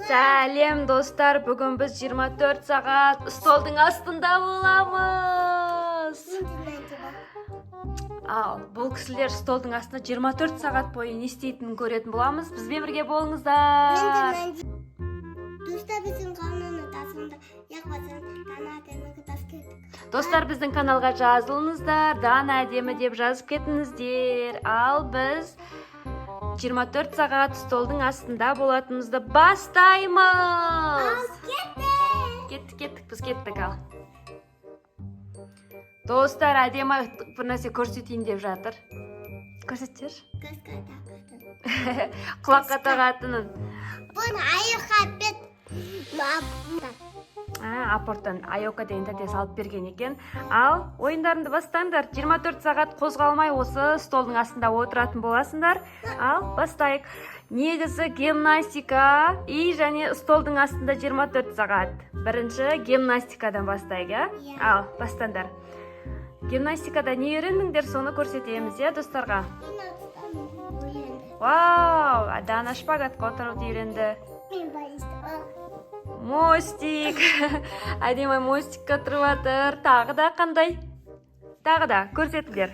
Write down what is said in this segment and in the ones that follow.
Сәлем достар, бүгін біз 24 сағат столдың астында боламыз. Ал, бұл кісілер столдың астында 24 сағат бойы не істейтінін көретін боламыз. Бізбен бірге болыңыздар. Достар, біздің каналға жазылыңыздар, Дана әдемі деп жазып кетіңіздер. Ал біз 24 сағат столдың астында болатынымызды бастаймыз. Кеттік, біз кеттік ал. Достар, әдемі бір нәрсе көрсетейін деп жатыр. Көрсетер? Құлаққа тағатынын. Бұны айыққа бет. Апорттан айока деген тәте салып берген екен. Ал ойындарыңды бастаңдар. 24 сағат қозғалмай осы столдың астында отыратын боласыңдар. Ал бастайық. Негізі гимнастика және столдың астында 24 сағат. Бірінші гимнастикадан бастайық, Ал бастаңдар. Гимнастикада не үйрендіңдер, соны көрсетеміз, достарға. Вау, Дана шпагатқа отыруды үйренді. Мостик. Әдемі мостикқа тұрып жатыр. Тағы да қандай? Тағы да көрсетіңдер.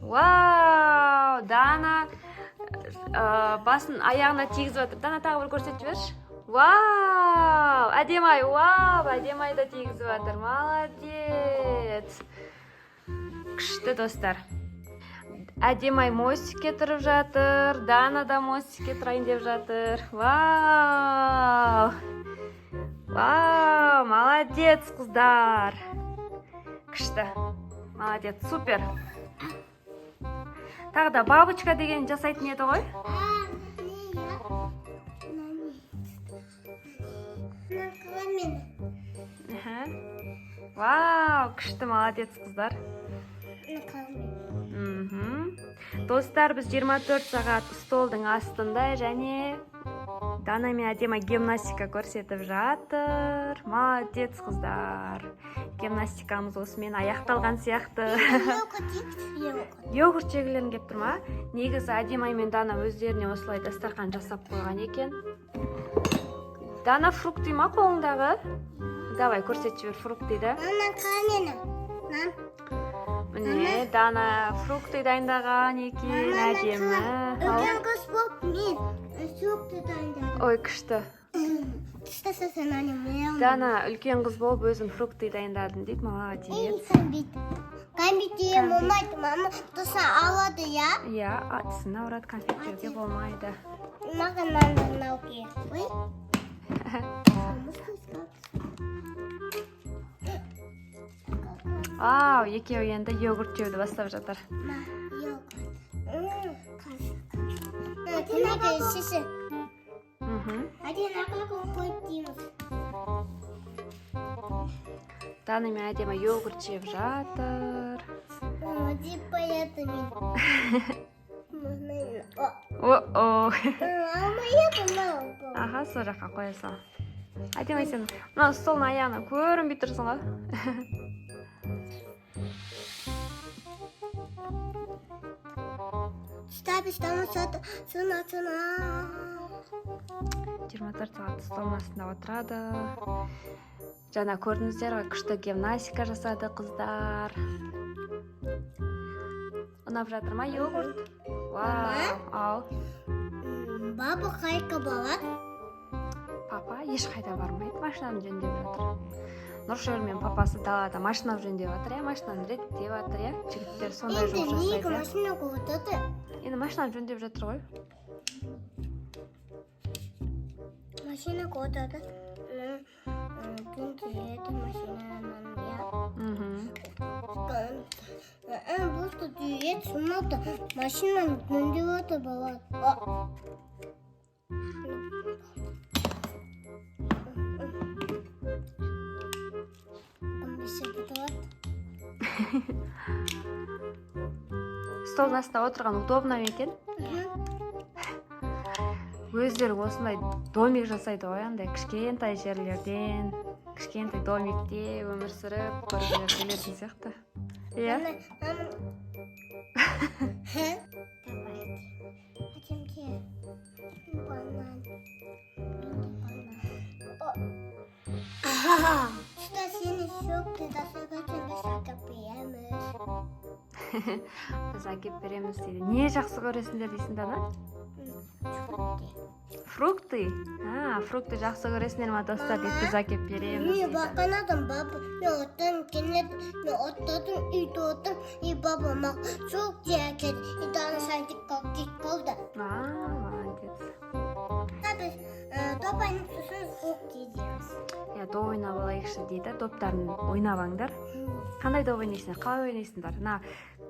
Вау, Дана басын аяғына тигізіп жатыр. Дана тағы бір көрсетіп жіберші. Вау, әдемі, әдемі да тигізіп жатыр. Молодец. Күшті достар. Әдемі мостикке тұрып жатыр. Дана да мостикке тұрайын деп жатыр. Вау, молодец, қыздар. Күшті. Молодец, супер. Тағы да бабочка деген жасайтын еді ғой? Вау, күшті, молодец, қыздар. Достар, біз 24 сағат столдың астында және Дана мен әдемі гимнастика көрсетіп жатыр. Молодец, қыздар. Гимнастикамыз осымен аяқталған сияқты. Йогурт жегілерін кеп тұр ма? Негізі әдемі мен Дана өздеріне осылай дастархан жасап қойған екен. Дана фрукты ма қолыңдағы? Давай, көрсет жібер фруктыйды. Міне, Дана фрукты дайындаған екен, әдемі. Үлкен қыз болып, мен фрукты дайындадым. Ой, күшті. Дана үлкен қыз болып, өзім фрукты дайындадым дейді, молодец. Конфет жеген болмайды, мама. Тұса алады, Иә, атысын ауырады, конфет жеуге болмайды. Маған мынау керек. Ой. Ау, екеуі енді йогурт жеуді бастап жатыр. Дана мен әдемі йогурт жеп жатыр. Деп қояды мен. Аха, сол жаққа қоя сал. Әдемі, сен мына столдың аяғына көрінбей тұрсың ғой. Стана 24 сағат столдың астында отырады. Жаңа көрдіңіздер ғой, күшті гимнастика жасады қыздар. Ұнап жатыр ма йогурт? Вау. Баба қайқа болады? Папа ешқайда бармайды, машинаны жөндеп жатыр. Нұршөл мен папасы далада машина жөндеп жатыр, машинаны реттеп жатыр, жігіттер сондай жұмыс жасайды. Енді неге машина қойды? Енді машинаны жөндеп жатыр ғой. Машина қойды. Күн тиеді машинадан, Просто түйет, шумалды машинаны жөндеп жатыр болады. Столдың астында отырған удобно екен. Өздері осындай домик жасайды ғой, андай кішкентай жерлерден, кішкентай домикте өмір сүріп көріп келетін сияқты. Иә? Біз әкеп береміз дейді. Не жақсы көресіңдер дейсің Дана? Фрукты? Фрукты жақсы көресіңдер ма достар дейді, біз әкеп береміз Мен дейді. баққан адам баба. Мен оттан кенет, мен оттадым, үйде отырдым. И баба мақ çok ceket. И дана сайтик кактик болды. Молодец. Біз топ айнып сосын фрукт жейміз. Доп ойнап алайықшы дейді. Доптарын ойнабаңдар. Қандай доп ойнайсыңдар? Қалай ойнайсыңдар?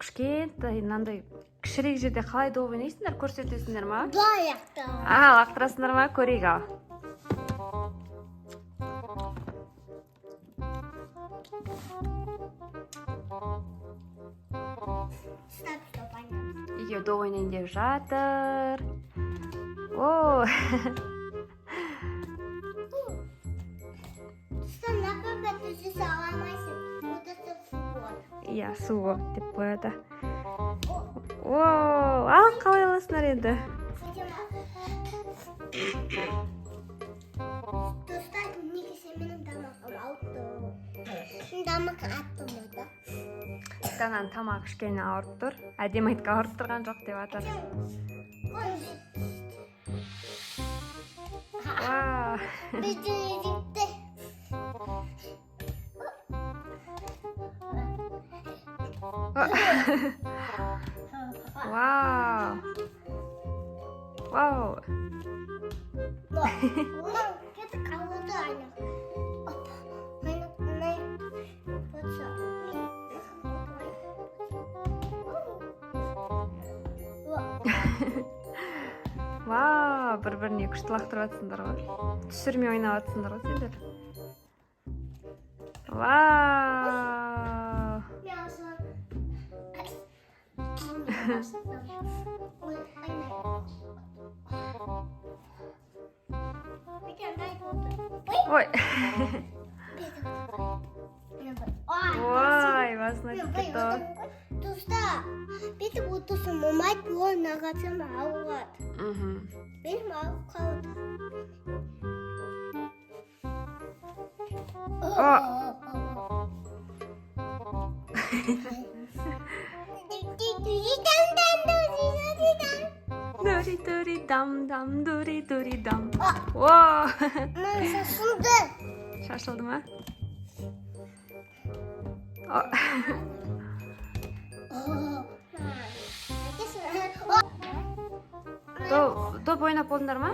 Кішкентай, мынандай кішірек жерде қалай доп ойнайсыңдар? Көрсетесіңдер ма? Былай яқты. Лақтырасыңдар ма? Көрейік ал. Топ айнамыз. Үйге доп ойнайын деп жатыр. О! Сен например, түсі сағамайсың. Ода футбол. Су деп қояды. Ал қалай аласыңдар енді? Достар, негізі менің тамақым ауырды. Мен тамақын аттым еді. Дананың тамағы кішкене ауырып тұр. Әдемі айтқа ауырып тұрған жоқ деп жатыр. Біздің едікті. Вау! Ulan kita kawudu aynen. Ne? What's Вау, бір-біріне күшті лақтырып жатсыңдар ғой. Түсірмей ойнап жатсыңдар ғой сендер. Вау! Ой! Ой, басына тиіп кетті. Достар, беті отырсын, мамай бұл нағатым ауырады. Benim ağrım kaldı. Duri duri dam dam duri duri dam. Wow. Şaşıldı. Şaşıldı mı? Топ ойнап болдыңдар ма?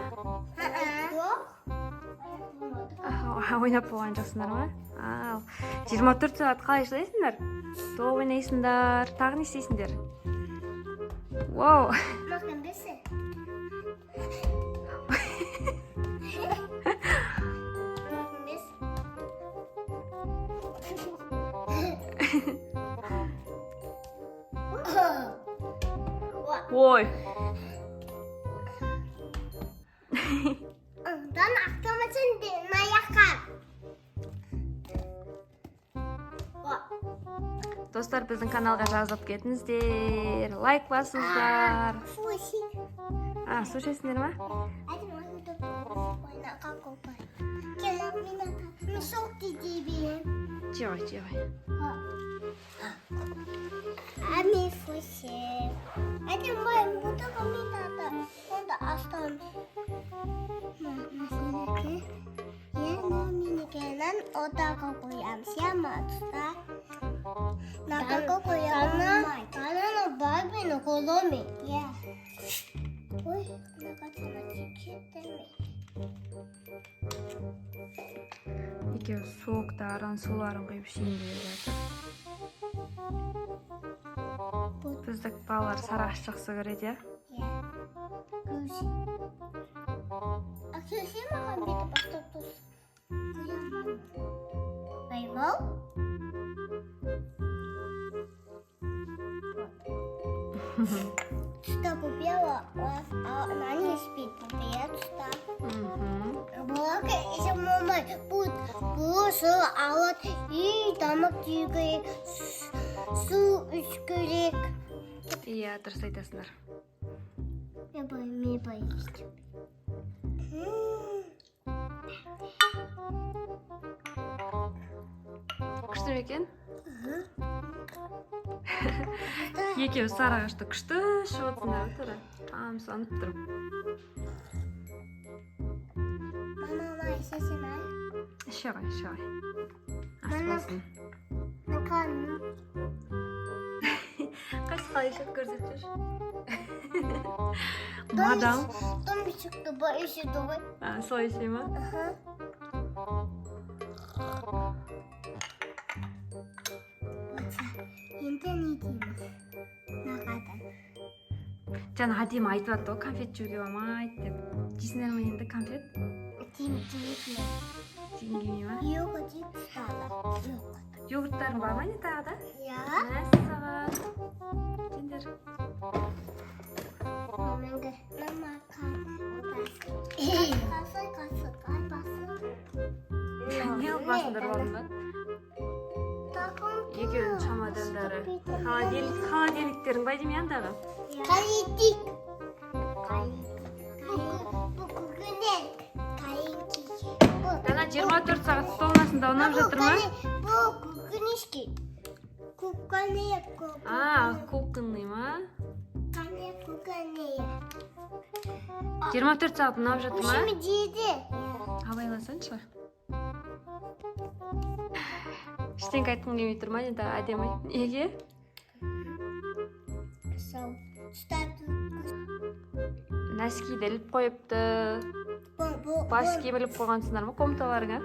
Ойнап болған жоқсыңдар ма? 24 сағат қалай шыдайсыңдар? Топ ойнайсыңдар, тағы не істейсіңдер? Вау! Bakın besi. Bakın besi. Ой! Dan aklımasın nayakar. Достар, біздің каналға жазылып кетіңіздер, лайк басыңыздар. Су ішесіңдер ма? Hadi oynadım. Oyna kalk kopar. Gel Amina. Ben çok didiyim. Тихо. Ami fışı. Hadi ben burada komitata. Onda aslan. Yana mini gelen oda koyam. Siyama tutar. Naka koyam. Kana barbie kolomi. Ya. Oy, naka sana çekti mi? Екеуі суықтарын, суларын құйып ішейін деп жатыр. Біздік балалар сарағаш жақсы көреді, Ya. Göz. Akşam makan bir de pasta tuz. Koyamam. Baymal. Tusta popia nani speed popia tusta. Bak işte mama bu su alat iyi damak yiyecek su içecek. Иә, дұрыс айтасыңдар. Я боюсь. Күшті ме екен? Екеуі сары ағашты күшті ішіп отырсыңдар тура. Тамсанып тұрып. Мама, ішесің ай? Іше ғой, іше ғой. Ас болсын. Қарным. Қайсы қалай ішеді көрсетіп жүрші. Мадам. Том шықты ба, ішеді ғой. Солай іше ма? Енді не дейміз? Нағадан. Жаңа әдемі айтып жатты ғой, конфет жеуге болмайды деп. Жейсіңдер ме енді конфет? Дейміз. Жегің ма? Йога дейіп ұстады. Йога. Йогурттарың бар ма не тағы да? Я. Мәссаған. Жеңдер. Менге. Мама, Не алып басыңдар балымдар? Екеуінің шамадандары. Холодильниктерің бай деме андағы? Kalite. Bu kokonat. Дана 24 сағат столнасында ұнап жатыр ма? Bu kokonişki. Kokonat. Кухонный ма? Kokonat. 24 сағат ұнап жатыр ма? Şimdi cidi. Абайласаңшы. Ештеңке айтқың келмей тұр ма енді әдемі? Неге? Сау. Нәскиді іліп қойыпты. Бас киім іліп қойғансыңдар ма комнаталарыңа?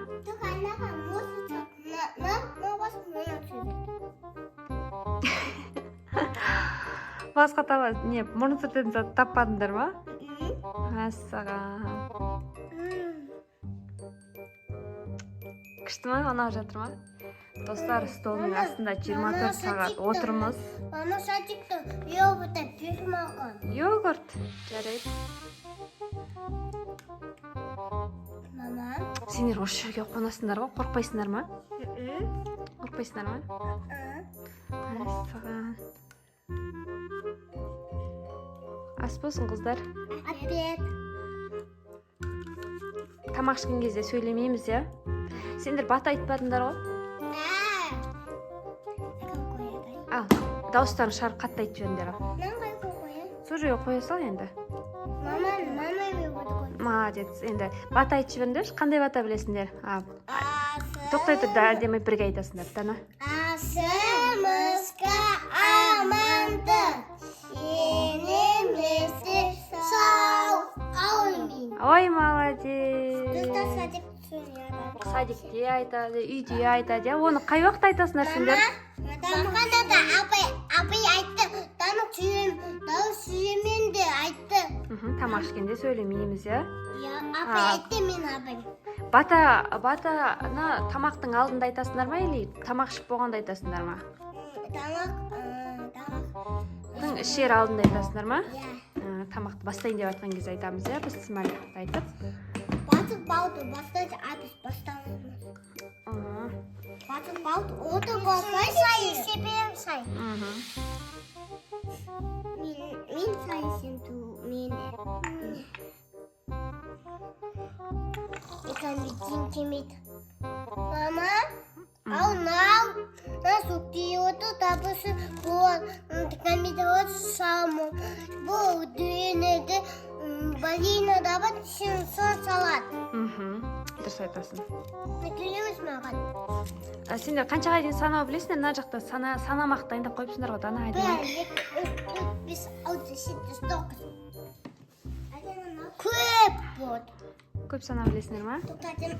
Басқа не, мұрын сүртетін зат таппадыңдар ма? Мәссаған. Күшті ма, ұнап жатыр ма? Достар, столдың астында 24 сағат отырмыз. Мама садикті йогуртта бермаған. Йогурт, жарайды. Мама. Сендер осы жерге қонасыңдар ғой, қорқпайсыңдар ма? Қорқпайсыңдар ма? Мәссаған. Ас болсын қыздар. Апет. Тамақ ішкен кезде сөйлемейміз, я? Сендер бата айтпадыңдар ғой? Ал, дауыстарын шығарып қатты айтып жүріңдер. Сол жерге қоя сал енді. Молодец. Енді бата айтып жүріңдер. Қандай бата білесіңдер? Тоқтай тұрда әдемі бірге айтасыңдар, Дана. Асымызға аманды. Енемізді сау. Аумин. Ой, молодец. Достар садик сөйледі. Садикте айтады, үйде айтады. Оны қай уақытта айтасыңдар сендер? Тамғанда да апай айтты. Дауыс сүйемен де айтты. Тамақ ішкенде сөйлемейміз, я? Апай айтты мен апай. Батаны тамақтың алдында айтасыңдар ма, или тамақ ішіп болғанда айтасыңдар ма? Тамақтың ішер алдында айтасыңдар ма? Тамақты бастайын деп жатқан кезде айтамыз, я? Біз смайликті айтып. Батыр балды бастайды, абыз бастамаймыз. Батыр балды оты бастай сай, себем сай. Мен сайсың ту, мені. Екаметтен кемеді. Мама, ау нау, насу кейоты табысы бол, екамеді оты самы. Бұл дүйенеді, балина дабы түсін сон салат. Дұрыс айтасың. Келеміз маған. Сендер қаншаға дейін санау білесіңдер? Мына жақта санамақты дайындап қойыпсыңдар ғой, Дана, әдемі. 1, 2, 3, 4, 5, 6, 7, 9. Көп болды. Көп санау білесіңдер ма? Тоқтатым.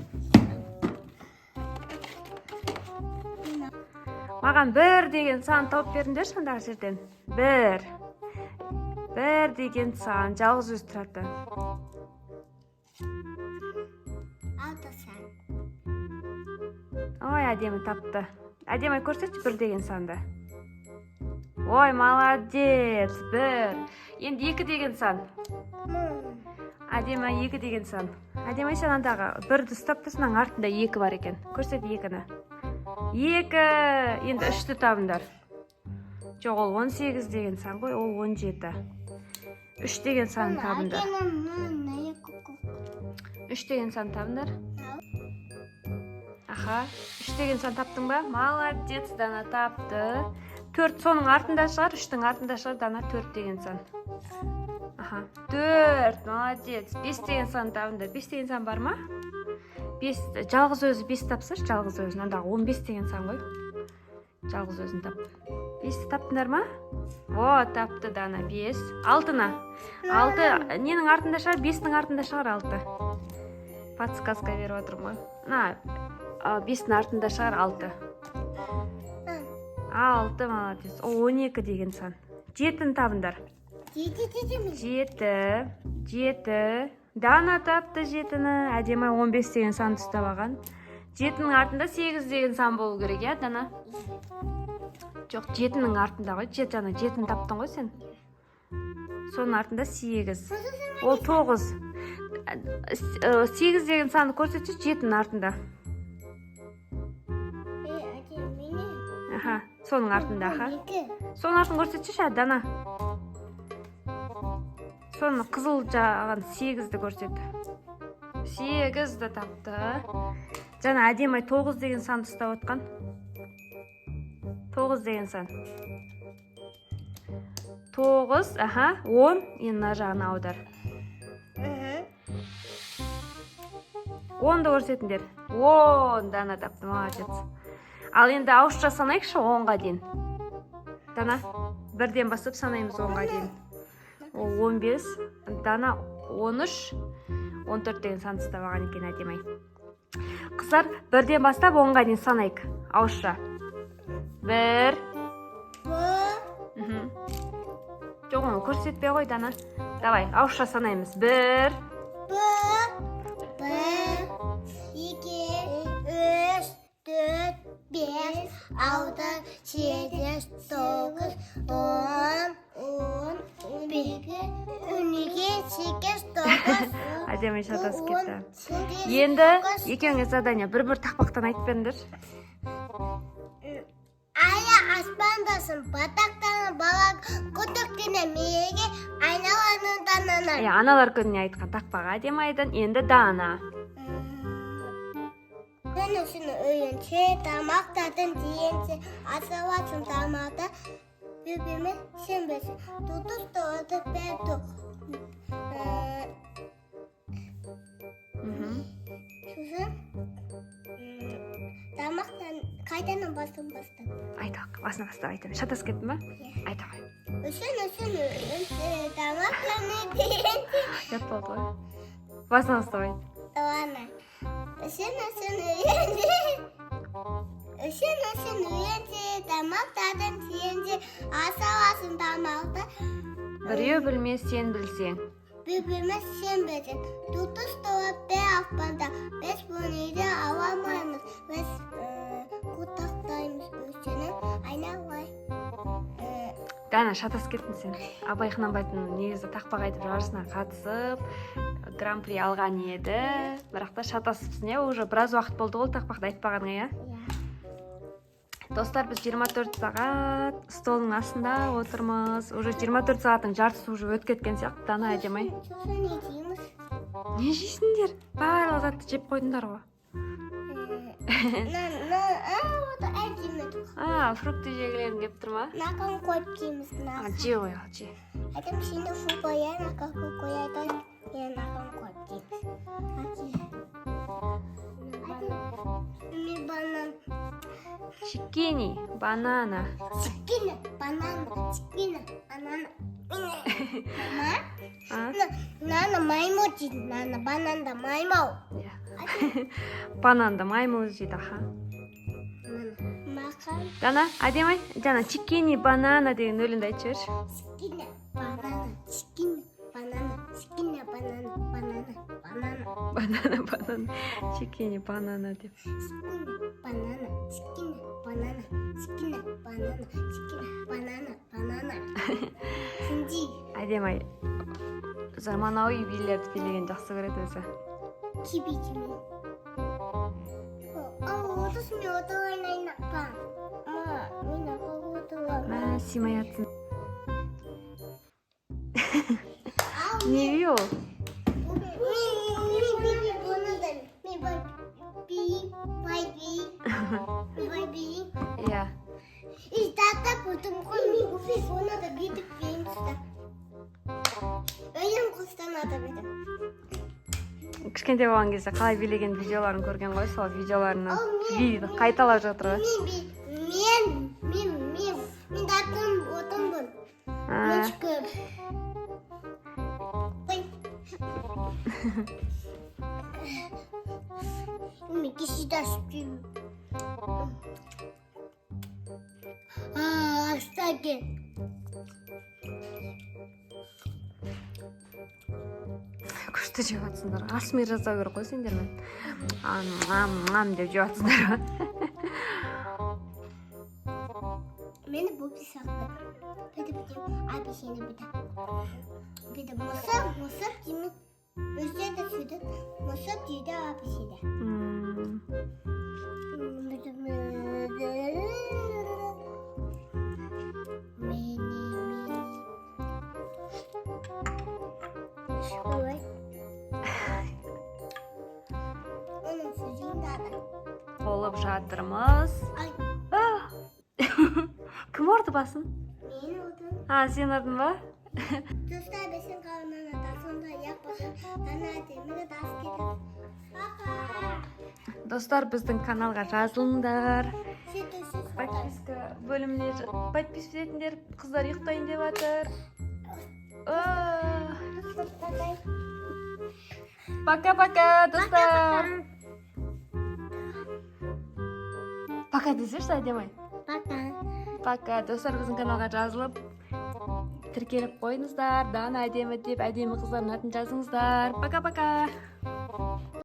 Маған 1 деген сан тауып беріңдер сондағы жерден. 1 деген сан жалғыз өзі тұрады. 6 сан. Ой, әдемі тапты. Әдемі көрсетші 1 деген санды. Ой, молодец. 1. Енді 2 деген сан. Әдемі 2 деген сан. Әдемі санандағы 1-ді ұстап тұрсың, артында 2 бар екен. Көрсет 2-ні. 2. Енді 3-ті табыңдар. Жоқ, ол 18 деген сан ғой, ол 17. 3 деген санын табыңдар. 3 деген сан табыңдар. Аха, 3 деген сан таптың ба? Молодец, Дана тапты. 4 соның артында шығар, 3-тің артында шығар, Дана 4 деген сан. Аха, 4, молодец. 5 деген сан табыңдар. 5 деген сан бар ма? 5, жалғыз өзі 5 тапсаш, жалғыз өзін. Ондағы 15 деген сан ғой. Жалғыз өзін тапты. 5 таптыңдар ма? О, тапты Дана, 5. 6-на. 6, ненің артында шығар? 5-тің артында шығар 6. Подсказка беріп отырмын ғой. На, 5-тің артында шығар 6. 6, молодец. 12 деген сан. 7-ні табыңдар. 7. Дана тапты 7-ні. Әдемі 15 деген санды ұстап алған. 7-нің артында 8 деген сан болу керек, я, Дана? Жоқ, 7-нің артында ғой. Дана 7-ні таптың ғой сен. Соның артында 8. Ол 9. 8 деген санды көрсетші 7-нің артында. Аха, соның артында, аха. Соның артын көрсетші, Дана. Соны қызыл жаған 8-ді көрсетті. 8-ді тапты. Жана әдемі 9 деген санды ұстап отқан. 9 деген сан. 9, аха, 10, енді мына жағына аудар. 10-ды көрсетіңдер. 10, Дана тапты, молодец. Ал енді ауызша санайықшы 10-ға дейін. Дана, 1-ден басып санаймыз 10-ға дейін. 15, Дана 13, 14 деген санды ұстап алған екен әдемі. Қыздар, 1-ден бастап 10-ға дейін санайық, ауызша. 1. Жоқ, оны көрсетпей ғой, Дана. Давай, ауызша санаймыз. 1. 1, 2, 3, 4, 5, 6, 7, 9, 10, 11, 12, 8, 9. Әдемі шатасып кетті. Енді екеуіңе задание бір-бір тақпақтан айтып беріңдер. Ая аспандасың, батақтаны бала көтөктене меге айналаны данана. Аналар күніне айтқан тақпақ әдемі айдан, енді Дана. Күні өйінше, тамақтатын дейінше, асаватым тамақта, бөбеме сенбесін. Тұтысты өтіп бәді. Сосын, тамақтан қайданың басын бастап. Айтақ, басына бастап айтамын. Шатасып кеттің ба? Айтақ. Үшін, тамақтаны дейінше. Жат болды ғой. Басына бастап айт. Ладно. Үшін үйенсе, тамақтадың сенде, асаласын тамақты. Біреу білмес, сен білсең. Бөбеміз сенбесін. Тұтыс толып бәр ақпанда, біз бұнайды аламаймыз. Біз құттықтаймыз өшінің айналай. Дана, шатасып кеттің сен. Абай Құнанбайдың негізі тақпақ айтып жарысына қатысып, гран-при алған еді. Бірақ та шатасыпсың, я, уже біраз уақыт болды ғой тақпақты айтпағанға, я? Достар, біз 24 сағат столдың астында отырмыз. Уже 24 сағаттың жартысы уже өтіп кеткен сияқты, Дана әдемі. Сосын не дейміз? Не жейсіңдер? Барлық затты жеп қойдыңдар ғой. Фрукты жегілерің кеп тұр ма? Нақын қойып дейміз. Же ғой, же. Айтым, сені фу қоя, нақын қояйды. Мен нақын қойып дейміз. Банан. Чикини, банана. Чикини, банана, чикини, банана. Нана маймыл дейді, нана бананда маймыл. Бананда маймыл дейді, аха. Дана, әдемі? Дана, чикини, банана деген өлінді айтып жіберші. Чикини, банана, чикини, банана, чикини, банана, банана, банана. Банана, чикини, банана деп. Банана, чикини, банана, чикини, банана, чикини, банана, банана. Сенди. Әдемі, заманауи билерді билеген жақсы көреді өзі. Киби. Отыз мен отыз ойнайын ақпан. Мен ақпан отыз. Симай атсын. Не бей ол? Байби. Иә. И тата потом қой офис оны да бүйтіп беріңізді. Өйден қостанады бүйтіп. Кішкентай болған кезде қалай билеген видеоларын көрген ғой, сол видеоларынан қайталап жатыр ғой. Мен татым отынбын. Өшкіп. Мен кешеде ашып жүрмін. Астаген. Күшті жеп жатсыңдар. Асмир жаза керек қой сендермен. Ам деп жеп жатсыңдар ғой. Мені бұл писақты. Бүйтіп әбешені бүйтіп. Мұсып деймін. Өзде де сөйдік. Мұсып дейді әбешені. Ой. Оның сөзін дады. Болып жатырмыз. Ай, Кім ұрды басын? мен отын. Сен ұрдың ба? Достар бесін қалынан ата сонда яқ баса ана әдемігі дас кетіп. Папа. Достар, біздің каналға жазылыңдар. Сөйтіп Подписка бөліміне подписка етіңдер. Қыздар ұйықтайын деп жатыр. Пока-пока, достар. Пока десеші, әдемі. Пока. Пока, достар, біздің каналға жазылып тіркеліп қойыңыздар. Дана әдемі деп әдемі қыздардың атын жазыңыздар. Пока-пока.